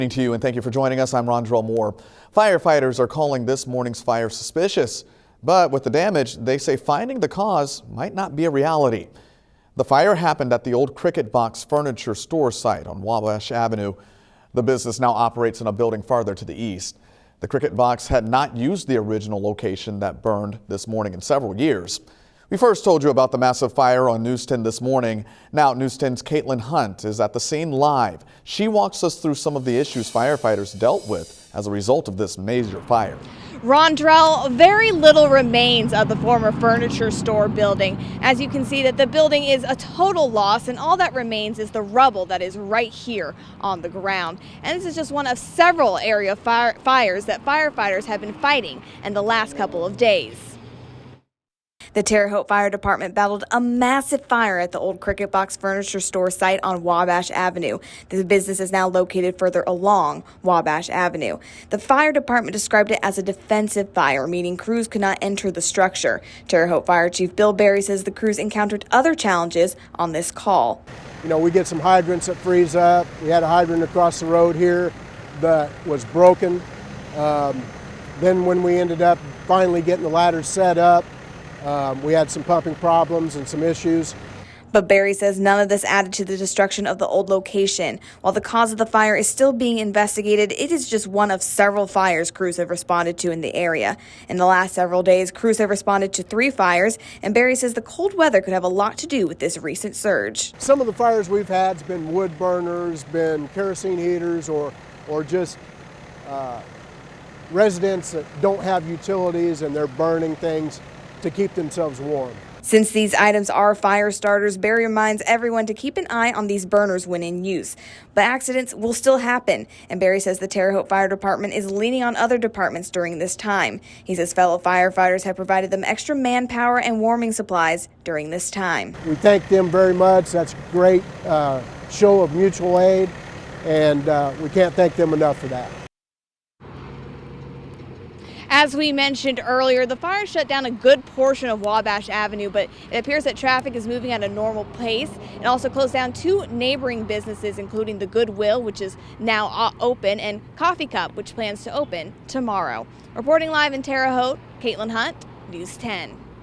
Good evening to you and thank you for joining us. I'm Rondrell Moore. Firefighters are calling this morning's fire suspicious, but with the damage, they say finding the cause might not be a reality. The fire happened at the old Cricket Box furniture store site on Wabash Avenue. The business now operates in a building farther to the east. The Cricket Box had not used the original location that burned this morning in several years. We first told you about the massive fire on News 10 this morning. Now News 10's Caitlin Hunt is at the scene live. She walks us through some of the issues firefighters dealt with as a result of this major fire. Rondrell, very little remains of the former furniture store building. As you can see, that the building is a total loss, and all that remains is the rubble that is right here on the ground. And this is just one of several area fires that firefighters have been fighting in the last couple of days. The Terre Haute Fire Department battled a massive fire at the old Cricket Box furniture store site on Wabash Avenue. The business is now located further along Wabash Avenue. The fire department described it as a defensive fire, meaning crews could not enter the structure. Terre Haute Fire Chief Bill Berry says the crews encountered other challenges on this call. You know, we get some hydrants that freeze up. We had a hydrant across the road here that was broken. Then when we ended up finally getting the ladders set up, we had some pumping problems and some issues. But Barry says none of this added to the destruction of the old location. While the cause of the fire is still being investigated, it is just one of several fires crews have responded to in the area. In the last several days, crews have responded to 3 fires, and Barry says the cold weather could have a lot to do with this recent surge. Some of the fires we've had has been wood burners, been kerosene heaters, or just residents that don't have utilities and they're burning things to keep themselves warm. Since these items are fire starters, Barry reminds everyone to keep an eye on these burners when in use. But accidents will still happen, and Barry says the Terre Haute Fire Department is leaning on other departments during this time. He says fellow firefighters have provided them extra manpower and warming supplies during this time. We thank them very much. That's a great show of mutual aid, and we can't thank them enough for that. As we mentioned earlier, the fire shut down a good portion of Wabash Avenue, but it appears that traffic is moving at a normal pace. It also closed down 2 neighboring businesses, including the Goodwill, which is now open, and Coffee Cup, which plans to open tomorrow. Reporting live in Terre Haute, Caitlin Hunt, News 10.